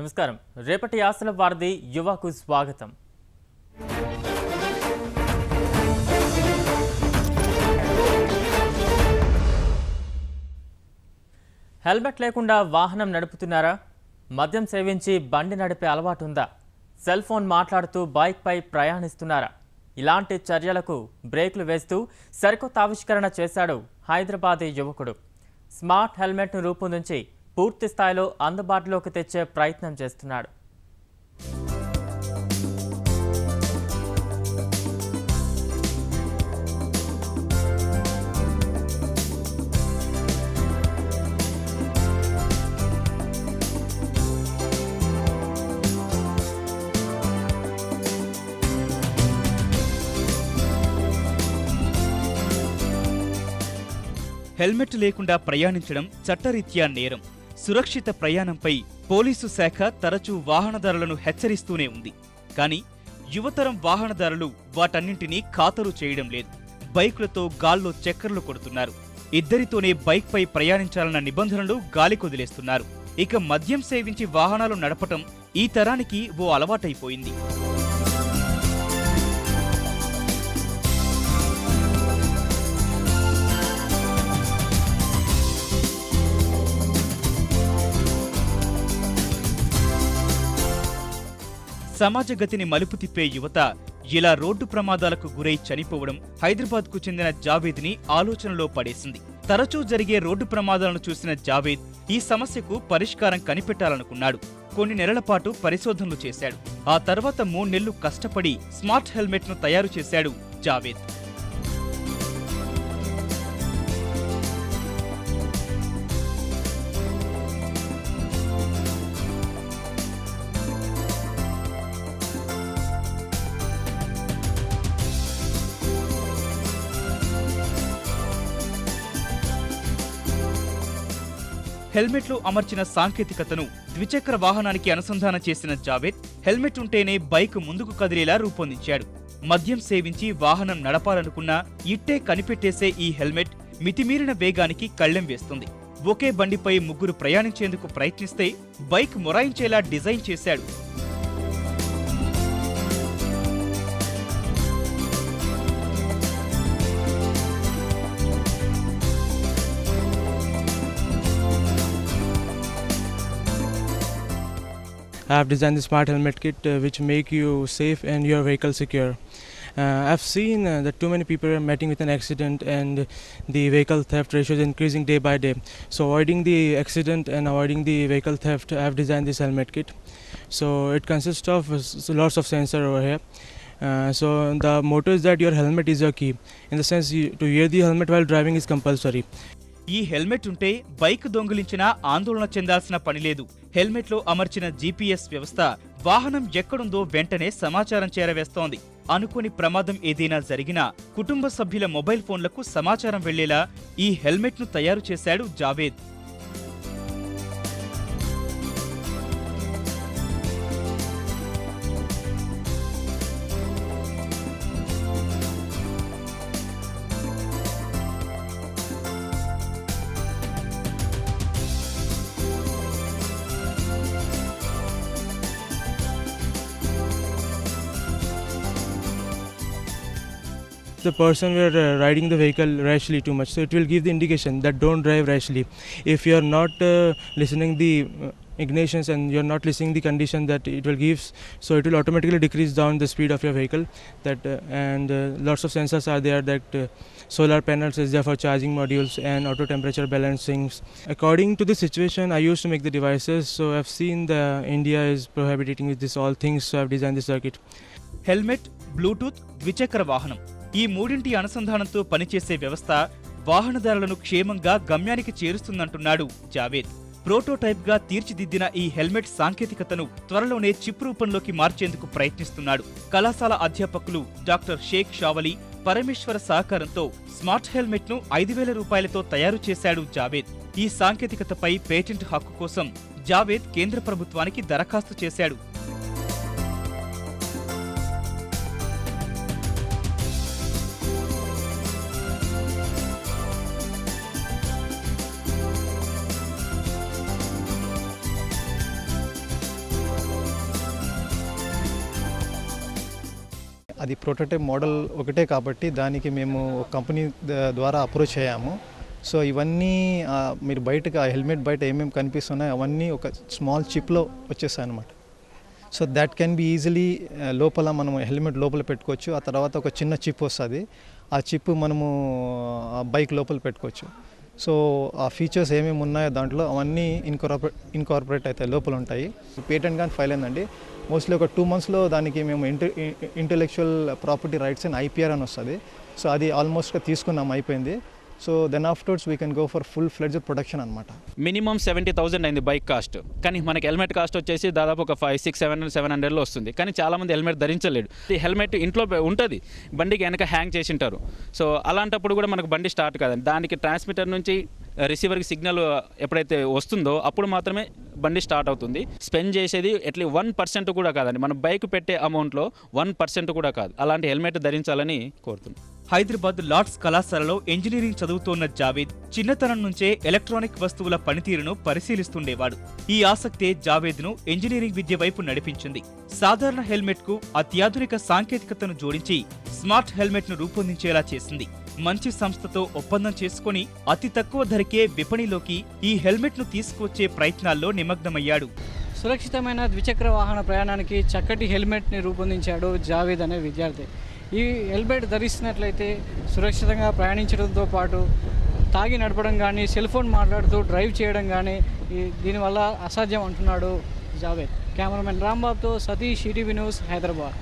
నమస్కారం. రేపటి ఆశల వారధి యువకు స్వాగతం. హెల్మెట్ లేకుండా వాహనం నడుపుతున్నారా? మద్యం సేవించి బండి నడిపే అలవాటు ఉందా? సెల్ ఫోన్ మాట్లాడుతూ బైక్పై ప్రయాణిస్తున్నారా? ఇలాంటి చర్యలకు బ్రేకులు వేస్తూ సరికొత్త ఆవిష్కరణ చేశాడు హైదరాబాదీ యువకుడు. స్మార్ట్ హెల్మెట్ను రూపొందించి పూర్తి స్థాయిలో అందుబాటులోకి తెచ్చే ప్రయత్నం చేస్తున్నాడు. హెల్మెట్ లేకుండా ప్రయాణించడం చట్టరీత్యా నేరం. సురక్షిత ప్రయాణంపై పోలీసు శాఖ తరచూ వాహనదారులను హెచ్చరిస్తూనే ఉంది. కానీ యువతరం వాహనదారులు వాటన్నింటినీ ఖాతరు చేయడం లేదు. బైకులతో గాల్లో చక్కర్లు కొడుతున్నారు. ఇద్దరితోనే బైక్పై ప్రయాణించాలన్న నిబంధనలు గాలికొదిలేస్తున్నారు. ఇక మద్యం సేవించి వాహనాలు నడపటం ఈ తరానికి ఓ అలవాటైపోయింది. సమాజ గతిని మలుపు తిప్పే యువత ఇలా రోడ్డు ప్రమాదాలకు గురై చనిపోవడం హైదరాబాద్కు చెందిన జావేద్ని ఆలోచనలో పడేసింది. తరచూ జరిగే రోడ్డు ప్రమాదాలను చూసిన జావేద్ ఈ సమస్యకు పరిష్కారం కనిపెట్టాలనుకున్నాడు. కొన్ని నెలల పాటు పరిశోధనలు చేశాడు. ఆ తర్వాత 3 నెలలు కష్టపడి స్మార్ట్ హెల్మెట్ను తయారు చేశాడు జావేద్. హెల్మెట్లు అమర్చిన సాంకేతికతను ద్విచక్ర వాహనానికి అనుసంధానం చేసిన జావేద్ హెల్మెట్ ఉంటేనే బైక్ ముందుకు కదిలేలా రూపొందించాడు. మద్యం సేవించి వాహనం నడపాలనుకున్నా ఇట్టే కనిపెట్టేసే ఈ హెల్మెట్ మితిమీరిన వేగానికి కళ్లెం వేస్తుంది. ఒకే బండిపై 3 ప్రయాణించేందుకు ప్రయత్నిస్తే బైక్ మొరాయించేలా డిజైన్ చేశాడు. I have designed the smart helmet kit which make you safe and your vehicle secure. I've seen that too many people are meeting with an accident and the vehicle theft ratio is increasing day by day. So avoiding the accident and avoiding the vehicle theft, I have designed this helmet kit. So it consists of lots of sensor over here. So the motto is that your helmet is your key. In the sense, to wear the helmet while driving is compulsory. ఈ helmet ఉంటే bike దొంగిలించినా ఆందోళన చెందాల్సిన పనిలేదు. హెల్మెట్లో అమర్చిన GPS వ్యవస్థ వాహనం ఎక్కడుందో వెంటనే సమాచారం చేరవేస్తోంది. అనుకోని ప్రమాదం ఏదైనా జరిగినా కుటుంబ సభ్యుల మొబైల్ ఫోన్లకు సమాచారం వెళ్లేలా ఈ హెల్మెట్ను తయారు చేశాడు Javed. The person were riding the vehicle rashly too much, so it will give the indication that don't drive rashly. If you are not listening the ignitions and you are not listening the condition that it will give, so it will automatically decrease down the speed of your vehicle. That and lots of sensors are there, that solar panels is there for charging modules and auto temperature balancing. According to the situation, I used to make the devices, so I've seen the India is prohibiting with this all things, so I've designed the circuit. Helmet, Bluetooth, ద్విచక్ర వాహనం ఈ మూడింటి అనుసంధానంతో పనిచేసే వ్యవస్థ వాహనదారులను క్షేమంగా గమ్యానికి చేరుస్తుందంటున్నాడు Javed. Prototype గా తీర్చిదిద్దిన ఈ హెల్మెట్ సాంకేతికతను త్వరలోనే చిప్ రూపంలోకి మార్చేందుకు ప్రయత్నిస్తున్నాడు. కళాశాల అధ్యాపకులు డాక్టర్ షేక్ షావలి, పరమేశ్వర సహకారంతో స్మార్ట్ హెల్మెట్ ను 5,000 రూపాయలతో తయారు చేశాడు జావేద్. ఈ సాంకేతికతపై పేటెంట్ హక్కు కోసం జావేద్ కేంద్ర ప్రభుత్వానికి దరఖాస్తు చేశాడు. అది ప్రోటోటైప్ మోడల్ ఒకటే కాబట్టి దానికి మేము కంపెనీ ద్వారా అప్రోచ్ అయ్యాము. సో ఇవన్నీ మీరు బయటకు ఆ హెల్మెట్ బయట ఏమేమి కనిపిస్తున్నాయి అవన్నీ ఒక స్మాల్ చిప్లో వచ్చేసాయి అన్నమాట. So that can be easily లోపల మనం హెల్మెట్ లోపల పెట్టుకోవచ్చు. ఆ తర్వాత ఒక చిన్న చిప్ వస్తుంది, ఆ చిప్ మనము బైక్ లోపల పెట్టుకోవచ్చు. సో ఆ ఫీచర్స్ ఏమేమి ఉన్నాయో దాంట్లో అవన్నీ ఇన్కార్పొరేట్ అవుతాయి, లోపల ఉంటాయి. పేటెంట్ కానీ ఫైల్ అయిందండి. మోస్ట్లీ ఒక 2 monthsలో దానికి మేము intellectual property rights and IPR అని వస్తుంది. సో అది ఆల్మోస్ట్గా తీసుకున్నాం, అయిపోయింది. So then afterwards we can go for full fledged production అనమాట. మినిమం 70,000 అయింది బైక్ కాస్ట్, కానీ మనకి హెల్మెట్ కాస్ట్ వచ్చేసి దాదాపు ఒక 500-700 వస్తుంది. కానీ చాలామంది హెల్మెట్ ధరించలేడు. ఈ హెల్మెట్ ఇంట్లో ఉంటుంది, బండికి వెనక హ్యాంగ్ చేసి ఉంటారు. సో అలాంటప్పుడు కూడా మనకు బండి స్టార్ట్ కాదండి. దానికి ట్రాన్స్మిటర్ నుంచి రిసీవర్కి సిగ్నల్ ఎప్పుడైతే వస్తుందో అప్పుడు మాత్రమే బండి స్టార్ట్ అవుతుంది. స్పెండ్ చేసేది ఎట్లీ 1% కూడా కాదండి. మన బైక్ పెట్టే అమౌంట్లో 1% కూడా కాదు. అలాంటి హెల్మెట్ ధరించాలని కోరుతున్నాం. హైదరాబాద్ లార్డ్స్ కళాశాలలో ఇంజనీరింగ్ చదువుతోన్న జావేద్ చిన్నతనం నుంచే ఎలక్ట్రానిక్ వస్తువుల పనితీరును పరిశీలిస్తుండేవాడు. ఈ ఆసక్తే జావేద్ను ఇంజనీరింగ్ విద్య వైపు నడిపించింది. సాధారణ హెల్మెట్కు అత్యాధునిక సాంకేతికతను జోడించి స్మార్ట్ హెల్మెట్ను రూపొందించేలా చేసింది. మంచి సంస్థతో ఒప్పందం చేసుకుని అతి తక్కువ ధరకే విపణిలోకి ఈ హెల్మెట్ను తీసుకువచ్చే ప్రయత్నాల్లో నిమగ్నమయ్యాడు. సురక్షితమైన ద్విచక్ర వాహన ప్రయాణానికి చక్కటి హెల్మెట్ని రూపొందించాడు జావేద్ అనే విద్యార్థి. ఈ హెల్మెట్ ధరిస్తున్నట్లయితే సురక్షితంగా ప్రయాణించడంతో పాటు తాగి నడపడం కానీ, సెల్ ఫోన్ మాట్లాడుతూ డ్రైవ్ చేయడం కానీ దీనివల్ల అసాధ్యం అంటున్నాడు జావేద్. కెమెరామెన్ రాంబాబుతో సతీష్, ఈటీవీ న్యూస్, హైదరాబాద్.